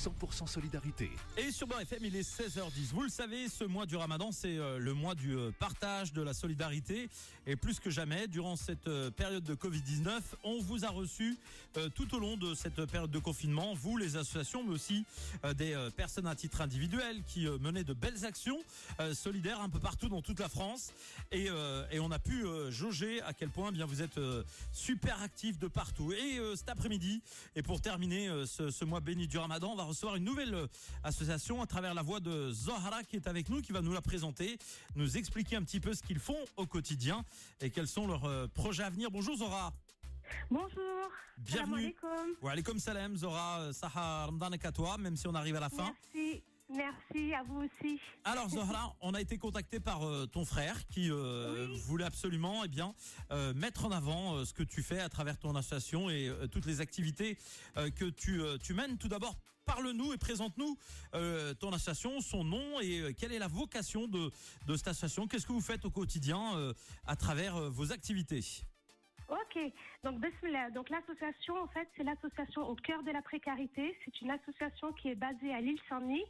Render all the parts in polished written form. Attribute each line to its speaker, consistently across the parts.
Speaker 1: 100% solidarité.
Speaker 2: Et sur Beurre FM, il est 16h10. Vous le savez, ce mois du Ramadan, c'est le mois du partage, de la solidarité. Et plus que jamais, durant cette période de Covid-19, on vous a reçu tout au long de cette période de confinement, vous, les associations, mais aussi des personnes à titre individuel qui menaient de belles actions solidaires un peu partout dans toute la France. Et on a pu jauger à quel point bien vous êtes super actifs de partout. Et cet après-midi, et pour terminer ce mois béni du Ramadan, on va recevoir une nouvelle association à travers la voix de Zohra qui est avec nous, qui va nous la présenter, nous expliquer un petit peu ce qu'ils font au quotidien et quels sont leurs projets à venir. Bonjour Zohra.
Speaker 3: Bonjour.
Speaker 2: Bienvenue. Wa alaykoum salam Zohra, Saha Ramadan à toi, même si on arrive à la fin.
Speaker 3: Merci à vous aussi.
Speaker 2: Alors Zohra, on a été contacté par ton frère qui voulait absolument mettre en avant ce que tu fais à travers ton association et toutes les activités que tu mènes. Tout d'abord, parle-nous et présente-nous ton association, son nom et quelle est la vocation de cette association. Qu'est-ce que vous faites au quotidien à travers vos activités?
Speaker 3: Ok, donc Bismillah. Donc l'association, en fait, c'est l'association au cœur de la précarité. C'est une association qui est basée à l'île Saint-Denis.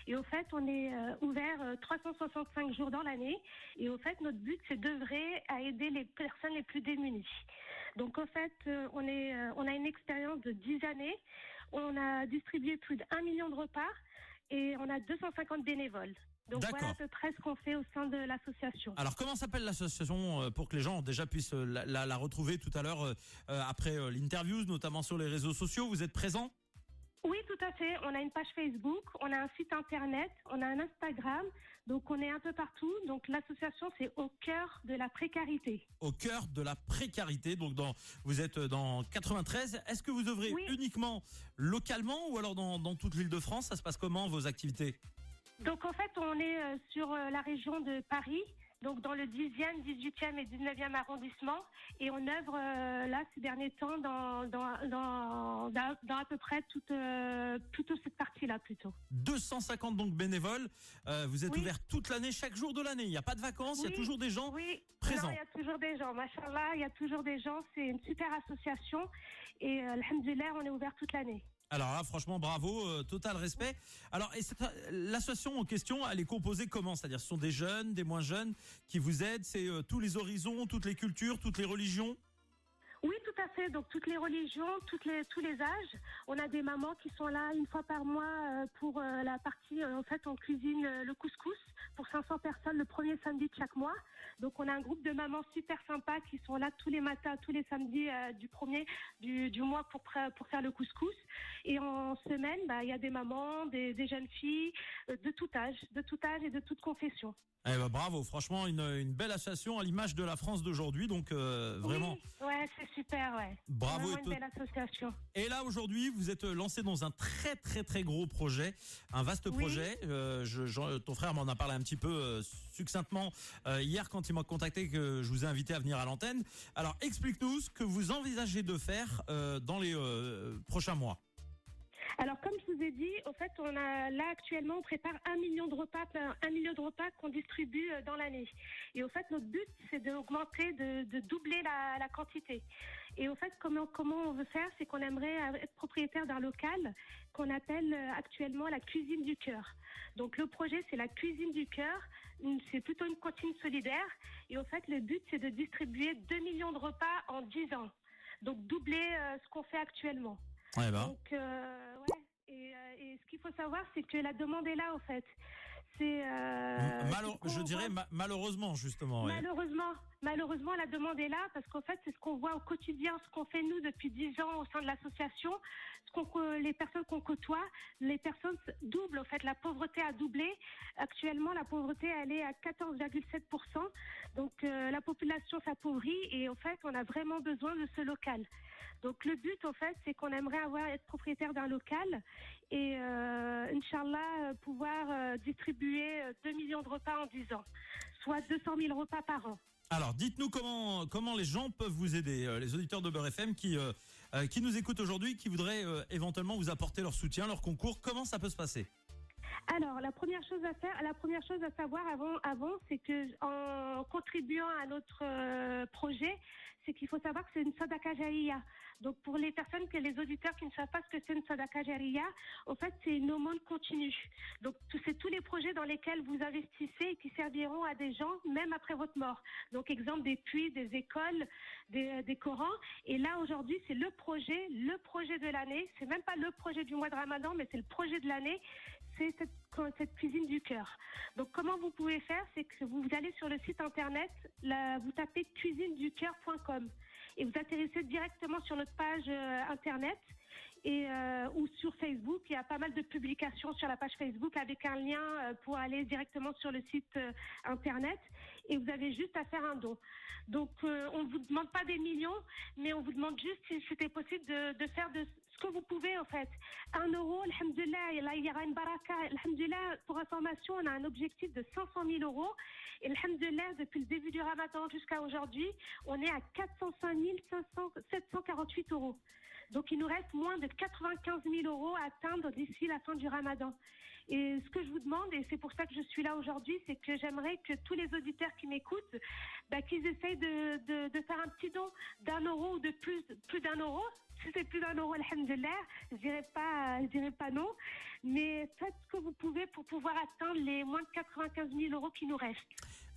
Speaker 3: Et au fait, on est ouvert 365 jours dans l'année. Et au fait, notre but, c'est d'œuvrer à aider les personnes les plus démunies. Donc au fait, on a une expérience de 10 années. On a distribué plus d'1 million de repas et on a 250 bénévoles. Donc voilà à peu près ce qu'on fait au sein de l'association.
Speaker 2: Alors comment s'appelle l'association pour que les gens déjà puissent la retrouver tout à l'heure après l'interview, notamment sur les réseaux sociaux? Vous êtes présent?
Speaker 3: Oui, tout à fait. On a une page Facebook, on a un site internet, on a un Instagram, donc on est un peu partout. Donc l'association, c'est au cœur de la précarité.
Speaker 2: Au cœur de la précarité, donc vous êtes dans 93. Est-ce que vous œuvrez uniquement localement ou alors dans toute l'île de France? Ça se passe comment vos activités?
Speaker 3: Donc en fait, on est sur la région de Paris, donc dans le 10e, 18e et 19e arrondissement, et on œuvre là ces derniers temps dans à peu près toute cette partie-là plutôt.
Speaker 2: 250 donc bénévoles. Vous êtes ouvert toute l'année, chaque jour de l'année. Il n'y a pas de vacances, il y a toujours des gens présents.
Speaker 3: Non, il y a toujours des gens. Machallah, il y a toujours des gens. C'est une super association et alhamdoulilah, on est ouvert toute l'année.
Speaker 2: Alors là, franchement, bravo, total respect. Alors, l'association en question, elle est composée comment? C'est-à-dire, ce sont des jeunes, des moins jeunes qui vous aident? C'est tous les horizons, toutes les cultures, toutes les religions?
Speaker 3: Oui, tout à fait. Donc toutes les religions, tous les âges. On a des mamans qui sont là une fois par mois pour la partie. En fait, on cuisine le couscous pour 500 personnes le premier samedi de chaque mois. Donc on a un groupe de mamans super sympas qui sont là tous les matins, tous les samedis du mois pour faire le couscous. Et en semaine, il y a des mamans, des jeunes filles de tout âge et de toute confession.
Speaker 2: Eh ben, bravo, franchement une belle association à l'image de la France d'aujourd'hui, donc vraiment.
Speaker 3: Oui, ouais, c'est super, ouais.
Speaker 2: Bravo,
Speaker 3: une belle association.
Speaker 2: Et là aujourd'hui, vous êtes lancé dans un très très très gros projet, un vaste projet. Ton frère m'en a parlé un petit peu succinctement hier quand il m'a contacté, que je vous ai invité à venir à l'antenne. Alors explique-nous ce que vous envisagez de faire dans les prochains mois.
Speaker 3: Alors, comme je vous ai dit, au fait, actuellement, on prépare 1 million de repas qu'on distribue dans l'année. Et au fait, notre but, c'est d'augmenter, de doubler la quantité. Et au fait, comment on veut faire, c'est qu'on aimerait être propriétaire d'un local qu'on appelle actuellement la cuisine du cœur. Donc, le projet, c'est la cuisine du cœur. C'est plutôt une cantine solidaire. Et au fait, le but, c'est de distribuer 2 millions de repas en 10 ans. Donc, doubler ce qu'on fait actuellement.
Speaker 2: Ouais, bah.
Speaker 3: Donc, et ce qu'il faut savoir, c'est que la demande est là, en fait. C'est
Speaker 2: je dirais malheureusement, justement. Ouais.
Speaker 3: Malheureusement, la demande est là parce qu'en fait, c'est ce qu'on voit au quotidien, ce qu'on fait nous depuis 10 ans au sein de l'association, les personnes qu'on côtoie, les personnes doublent. En fait, la pauvreté a doublé. Actuellement, la pauvreté, elle est à 14,7%. Donc, la population s'appauvrit et en fait, on a vraiment besoin de ce local. Donc, le but, en fait, c'est qu'on aimerait être propriétaire d'un local et, Inch'Allah, pouvoir distribuer 2 millions de repas en 10 ans, soit 200 000 repas par an.
Speaker 2: Alors, dites-nous comment les gens peuvent vous aider, les auditeurs de Beurre FM qui nous écoutent aujourd'hui, qui voudraient éventuellement vous apporter leur soutien, leur concours. Comment ça peut se passer?
Speaker 3: Alors, la première chose à savoir avant, c'est que en contribuant à notre projet, c'est qu'il faut savoir que c'est une sadaqa jariya. Donc pour les personnes, les auditeurs qui ne savent pas ce que c'est une sadaqa jariya, au fait c'est une aumône continue. Donc c'est tous les projets dans lesquels vous investissez et qui serviront à des gens même après votre mort. Donc exemple des puits, des écoles, des Corans. Et là aujourd'hui c'est le projet de l'année. C'est même pas le projet du mois de Ramadan, mais c'est le projet de l'année. C'est cette cuisine du cœur. Donc comment vous pouvez faire, c'est que vous allez sur le site internet, vous tapez cuisineducoeur.com et vous atterrissez directement sur notre page internet ou sur Facebook. Il y a pas mal de publications sur la page Facebook avec un lien pour aller directement sur le site internet et vous avez juste à faire un don. Donc on ne vous demande pas des millions, mais on vous demande juste si c'était possible de faire de ce que vous pouvez en fait. 1 euro, alhamdoulilah, là il y aura une baraka. Alhamdoulilah, pour information, on a un objectif de 500 000 euros. Et alhamdoulilah, depuis le début du Ramadan jusqu'à aujourd'hui, on est à 405 748 euros. Donc il nous reste moins de 95 000 euros à atteindre d'ici la fin du Ramadan. Et ce que je vous demande, et c'est pour ça que je suis là aujourd'hui, c'est que j'aimerais que tous les auditeurs qui m'écoutent, qu'ils essayent de faire un petit don d'1 euro ou de plus d'1 euro. Si c'est plus d'1 euro, alhamdoulilah, je dirais pas non. Mais faites ce que vous pouvez pour pouvoir atteindre les moins de 95 000 euros qui nous restent.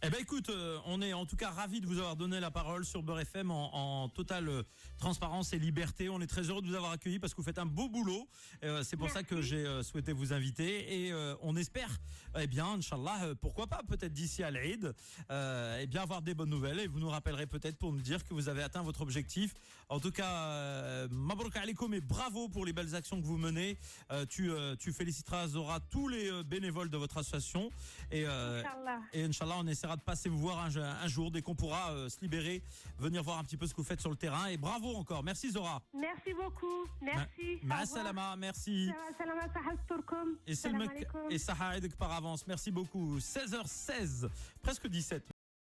Speaker 2: Eh ben écoute, on est en tout cas ravis de vous avoir donné la parole sur Beurre FM en totale transparence et liberté. On est très heureux de vous avoir accueilli parce que vous faites un beau boulot. C'est pour ça que j'ai souhaité vous inviter et on espère, eh bien, Inch'Allah, pourquoi pas, peut-être d'ici à l'Eid, eh bien avoir des bonnes nouvelles et vous nous rappellerez peut-être pour nous dire que vous avez atteint votre objectif. En tout cas, Mabrouk alaikum et bravo pour les belles actions que vous menez. Tu féliciteras Zora, tous les bénévoles de votre association et Inch'Allah, on essaiera de passer vous voir un jour dès qu'on pourra se libérer, venir voir un petit peu ce que vous faites sur le terrain et bravo encore. Merci Zora.
Speaker 3: Merci beaucoup. Merci.
Speaker 2: Ma salama, merci. Et Saha Aidek par avance. Merci beaucoup. 16h16, presque 17.